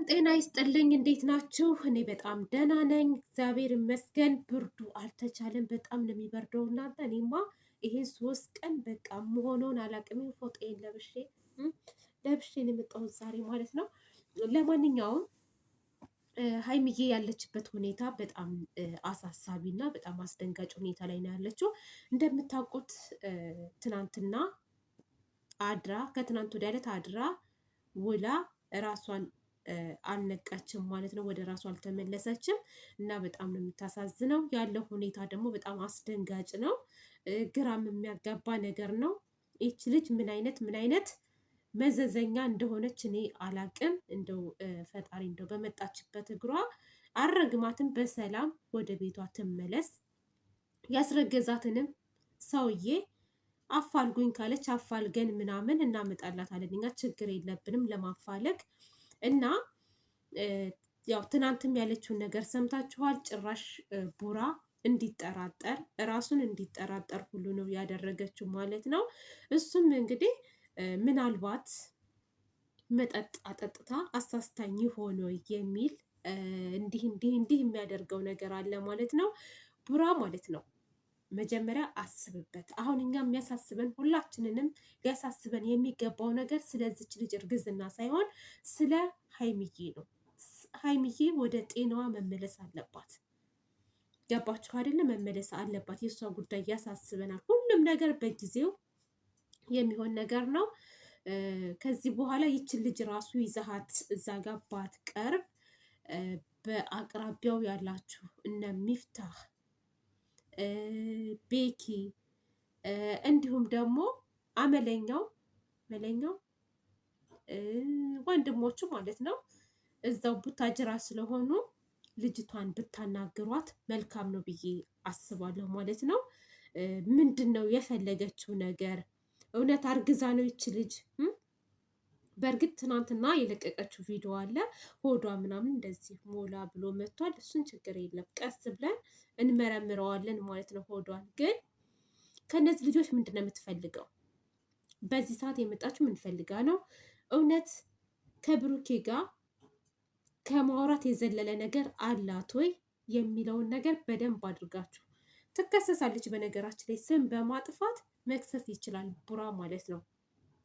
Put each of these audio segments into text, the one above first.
ጤና ይስጥልኝ። እንዴት ናችሁ? እኔ በጣም ደህና ነኝ፣ እግዚአብሔር ይመስገን። ብርዱ አልተቻለም፣ በጣም ነው የሚበርደው እናንተ። እኔማ ይሄን 3 ቀን በቃ መሆኑን አላቅም። ፎጣዬን ለብሼ ነው የመጣሁት ዛሬ ማለት ነው። ለማንኛውም ሀይሚዬ ያለችበት ሁኔታ በጣም አሳሳቢ እና በጣም አስደንጋጭ ሁኔታ ላይ ነው ያለችው። እንደምታውቁት ትናንትና አድራ ከትናንት ወዲያ ዕለት አድራ ውላ ራሷን አልነቃችም ማለት ነው። ወደ ራሱ አልተመለሰችም እና በጣም ነው የምታሳዝነው። ያለው ሁኔታ ደግሞ በጣም አስደንጋጭ ነው። ግራም የሚያጋባ ነገር ነው። ይች ልጅ ምን አይነት መዘዘኛ እንደሆነች እኔ አላቅም። እንደው ፈጣሪ እንደው በመጣችበት እግሯ አረግማትን፣ በሰላም ወደ ቤቷ ትመለስ። ያስረገዛትንም ሰውዬ አፋልጉኝ ካለች አፋልገን ምናምን እናመጣላታለን። እኛ ችግር የለብንም ለማፋለግ እና ያው ትናንትም ያለችውን ነገር ሰምታችኋል። ጭራሽ ቡራ እንዲጠራጠር ራሱን እንዲጠራጠር ሁሉ ነው ያደረገችው ማለት ነው። እሱም እንግዲህ ምናልባት መጠጥ አጠጥታ አሳስታኝ ሆኖ የሚል እንዲህ የሚያደርገው ነገር አለ ማለት ነው። ቡራ ማለት ነው መጀመሪያ አስብበት። አሁን እኛ የሚያሳስበን ሁላችንንም ሊያሳስበን የሚገባው ነገር ስለዚች ልጅ እርግዝና ሳይሆን ስለ ሀይሚዬ ነው። ሀይሚዬ ወደ ጤናዋ መመለስ አለባት። ገባችሁ አይደለ? መመለስ አለባት። የእሷ ጉዳይ ያሳስበናል። ሁሉም ነገር በጊዜው የሚሆን ነገር ነው። ከዚህ በኋላ ይችን ልጅ ራሱ ይዛሃት እዛ ጋር ባትቀርብ በአቅራቢያው ያላችሁ እነ ሚፍታህ ቤኪ እንዲሁም ደግሞ መለኛው ወንድሞቹ ማለት ነው እዛው ቡታጅራ ስለሆኑ ልጅቷን ብታናግሯት መልካም ነው ብዬ አስባለሁ ማለት ነው። ምንድን ነው የፈለገችው ነገር? እውነት አርግዛ ነው ይች ልጅ? በእርግጥ ትናንትና የለቀቀችው ቪዲዮ አለ። ሆዷ ምናምን እንደዚህ ሞላ ብሎ መጥቷል። እሱን ችግር የለም ቀስ ብለን እንመረምረዋለን ማለት ነው። ሆዷን ግን ከነዚህ ልጆች ምንድን ነው የምትፈልገው? በዚህ ሰዓት የመጣችው ምን ፈልጋ ነው? እውነት ከብሩኬ ጋር ከማውራት የዘለለ ነገር አላት ወይ የሚለውን ነገር በደንብ አድርጋችሁ ትከሰሳለች። በነገራችን ላይ ስም በማጥፋት መክሰስ ይችላል ቡራ ማለት ነው።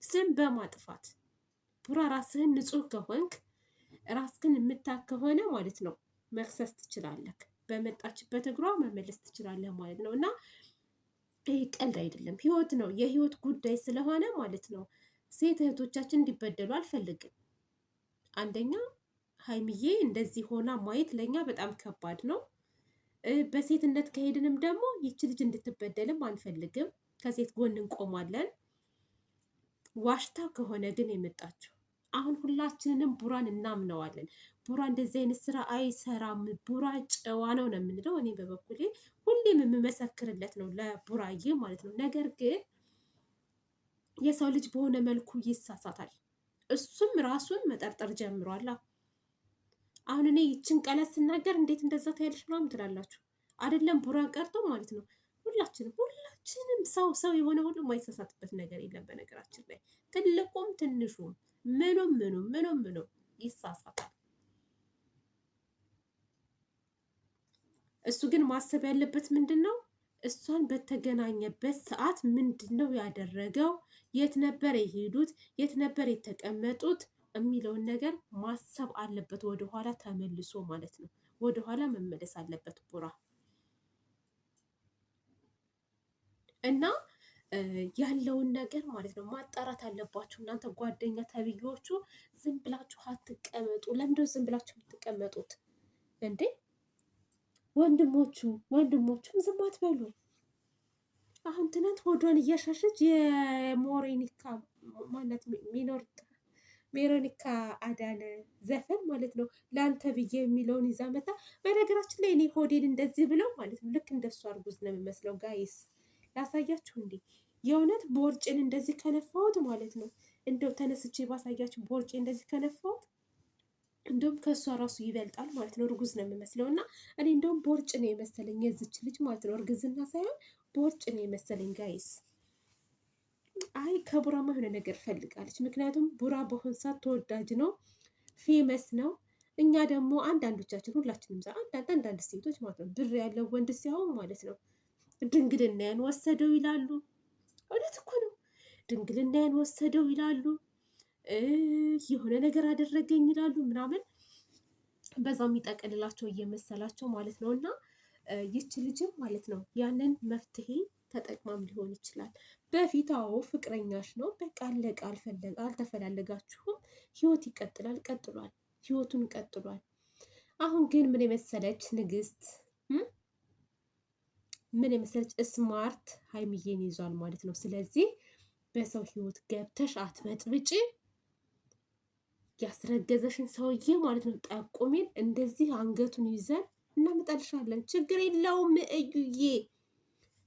ስም በማጥፋት ቡራ ራስህን ንጹህ ከሆንክ ራስህን የምታክ ከሆነ ማለት ነው መክሰስ ትችላለህ። በመጣችበት እግሯ መመለስ ትችላለህ ማለት ነው። እና ይህ ቀልድ አይደለም፣ ህይወት ነው። የህይወት ጉዳይ ስለሆነ ማለት ነው ሴት እህቶቻችን እንዲበደሉ አልፈልግም። አንደኛ ሀይሚዬ እንደዚህ ሆና ማየት ለእኛ በጣም ከባድ ነው። በሴትነት ከሄድንም ደግሞ ይች ልጅ እንድትበደልም አንፈልግም። ከሴት ጎን እንቆማለን። ዋሽታ ከሆነ ግን የመጣችው አሁን ሁላችንንም ቡራን እናምነዋለን። ቡራ እንደዚህ አይነት ስራ አይሰራም፣ ቡራ ጨዋ ነው ነው የምንለው። እኔ በበኩሌ ሁሌም የምመሰክርለት ነው ለቡራዬ ማለት ነው። ነገር ግን የሰው ልጅ በሆነ መልኩ ይሳሳታል። እሱም ራሱን መጠርጠር ጀምሯል። አሁን እኔ ይችን ቃላት ስናገር እንዴት እንደዛ ታያለሽ ምናምን ትላላችሁ አይደለም? ቡራ ቀርቶ ማለት ነው ሁላችንም ሰው የሆነ ሁሉ የማይሳሳትበት ነገር የለም። በነገራችን ላይ ትልቁም ትንሹም ምኑም ይሳሳታል። እሱ ግን ማሰብ ያለበት ምንድን ነው? እሷን በተገናኘበት ሰዓት ምንድን ነው ያደረገው? የት ነበር የሄዱት? የት ነበር የተቀመጡት? የሚለውን ነገር ማሰብ አለበት። ወደኋላ ተመልሶ ማለት ነው። ወደኋላ መመለስ አለበት ቡራ እና ያለውን ነገር ማለት ነው ማጣራት አለባችሁ። እናንተ ጓደኛ ተብዬዎቹ ዝም ብላችሁ አትቀመጡ። ለምንድነው ዝም ብላችሁ የምትቀመጡት እንዴ? ወንድሞቹም ዝም አትበሉ። አሁን ትናንት ሆዷን እያሻሸች የሞሬኒካ ማናት ሜሮኒካ አዳነ ዘፈን ማለት ነው ለአንተ ብዬ የሚለውን ይዛ መታ። በነገራችን ላይ እኔ ሆዴን እንደዚህ ብለው ማለት ነው ልክ እንደሱ አርጉዝ ነው የሚመስለው። ጋይስ ላሳያችሁ እንዴ! የእውነት ቦርጭን እንደዚህ ከነፋሁት ማለት ነው እንደው ተነስቼ ባሳያችሁ ቦርጭ እንደዚህ ከነፋሁት እንደውም ከእሷ ራሱ ይበልጣል ማለት ነው። እርጉዝ ነው የሚመስለው እና እኔ እንደውም ቦርጭ ነው የመሰለኝ የዚች ልጅ ማለት ነው። እርግዝና ሳይሆን ቦርጭ ነው የመሰለኝ ጋይስ። አይ ከቡራማ የሆነ ነገር ፈልጋለች። ምክንያቱም ቡራ በአሁን ሰዓት ተወዳጅ ነው፣ ፌመስ ነው። እኛ ደግሞ አንዳንዶቻችን ሁላችንም አንዳንድ ሴቶች ማለት ነው ብር ያለው ወንድ ሲያው ማለት ነው ድንግልናዬን ወሰደው ይላሉ። እውነት እኮ ነው። ድንግልናዬን ወሰደው ይላሉ። የሆነ ነገር አደረገኝ ይላሉ ምናምን በዛው የሚጠቀልላቸው እየመሰላቸው ማለት ነው። እና ይች ልጅም ማለት ነው ያንን መፍትሄ ተጠቅማም ሊሆን ይችላል። በፊት አዎ ፍቅረኛሽ ነው በቃ አለቀ፣ አልተፈላለጋችሁም፣ ህይወት ይቀጥላል፣ ቀጥሏል፣ ህይወቱን ቀጥሏል። አሁን ግን ምን የመሰለች ንግስት፣ ምን የመሰለች ስማርት ሀይሚዬን ይዟል ማለት ነው። ስለዚህ በሰው ህይወት ገብተሽ አትበጥብጭ። ያስረገዘሽን ሰውዬ ማለት ነው ጠቁሜን እንደዚህ አንገቱን ይዘን እናመጣልሻለን። ችግር የለውም እዩዬ፣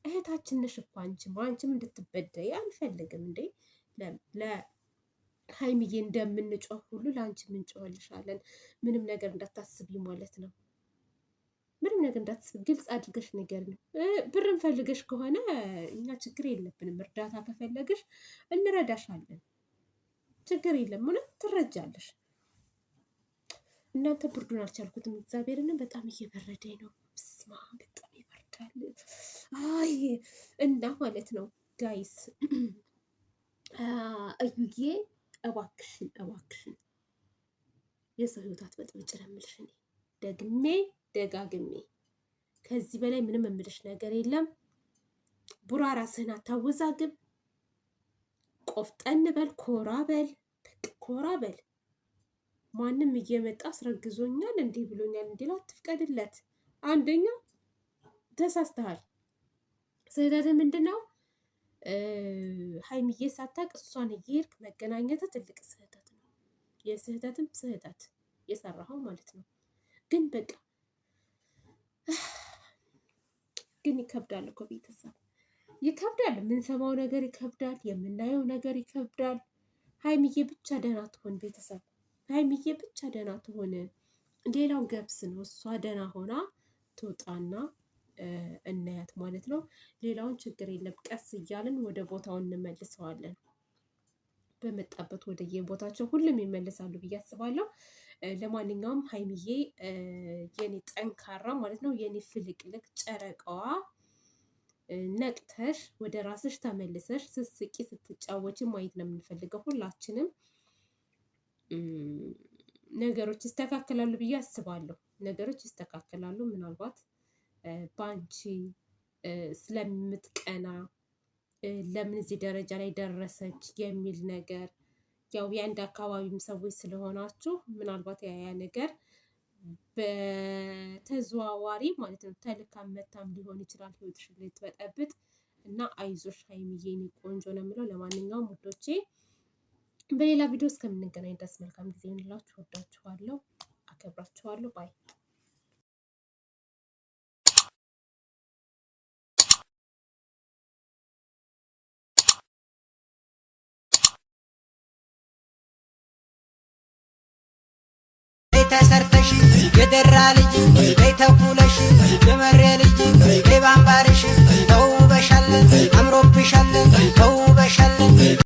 እህታችን ነሽ እኮ አንቺም እንድትበደይ አንፈልግም እንዴ። ለሀይሚዬ እንደምንጮህ ሁሉ ለአንቺም እንጮህልሻለን። ምንም ነገር እንዳታስቢ ማለት ነው። ምንም ነገር እንዳታስቢ፣ ግልጽ አድርገሽ ነገር ነው። ብርን ፈልገሽ ከሆነ እኛ ችግር የለብንም። እርዳታ ከፈለግሽ እንረዳሻለን። ችግር የለም። እውነት ትረጃለሽ። እናንተ ብርዱን አልቻልኩትም። እግዚአብሔርን በጣም እየበረደኝ ነው። ስማ በጣም ይበርዳል። አይ እና ማለት ነው ጋይስ እዩዬ እባክሽን የሰው ህይወት አትበጥብጭ ነው የምልሽ እኔ ደግሜ ደጋግሜ። ከዚህ በላይ ምንም የምልሽ ነገር የለም። ቡራ ራስህን አታወዛግብ። ቆፍጠን በል፣ ኮራ በል። ማንም እየመጣ አስረግዞኛል እንዲህ ብሎኛል እንዲል አትፍቀድለት። አንደኛ ተሳስተሃል። ስህተት ምንድነው? ሀይሚዬ ሳታውቅ እሷን እየሄድክ መገናኘት ትልቅ ስህተት ነው። የስህተትም ስህተት የሰራኸው ማለት ነው። ግን በቃ ግን ይከብዳል እኮ ቤተሰብ ይከብዳል። የምንሰማው ነገር ይከብዳል። የምናየው ነገር ይከብዳል። ሀይሚዬ ብቻ ደህና ትሆን ቤተሰብ፣ ሀይሚዬ ብቻ ደህና ትሆን። ሌላው ገብስ ነው። እሷ ደህና ሆና ትውጣና እናያት ማለት ነው። ሌላውን ችግር የለም። ቀስ እያልን ወደ ቦታው እንመልሰዋለን። በመጣበት ወደ የቦታቸው ሁሉም ይመለሳሉ ብዬ አስባለሁ። ለማንኛውም ሀይሚዬ የኔ ጠንካራ ማለት ነው የኔ ፍልቅልቅ ጨረቃዋ ነቅተሽ ወደ ራስሽ ተመልሰሽ ስትስቂ ስትጫወች ማየት ነው የምንፈልገው ሁላችንም። ነገሮች ይስተካከላሉ ብዬ አስባለሁ። ነገሮች ይስተካከላሉ። ምናልባት በአንቺ ስለምትቀና ለምን እዚህ ደረጃ ላይ ደረሰች የሚል ነገር ያው የአንድ አካባቢም ሰዎች ስለሆናችሁ ምናልባት ያ ነገር በተዘዋዋሪ ማለት ነው ተልካም መታም ሊሆን ይችላል ህይወትሽን ልትበጠብጥ እና አይዞሽ ሀይሚዬ የኔ ቆንጆ ነው የምለው። ለማንኛውም ውዶቼ በሌላ ቪዲዮ እስከምንገናኝ ድረስ መልካም ጊዜ ይሁንላችሁ። ወዳችኋለሁ፣ አከብራችኋለሁ። ባይ ተሰርተሽ የደራ ልጅ ተኩለሽ የመሬ ልጅ ባምባርሽ ተውበሻለን፣ አምሮብሻለን፣ ተውበሻለን።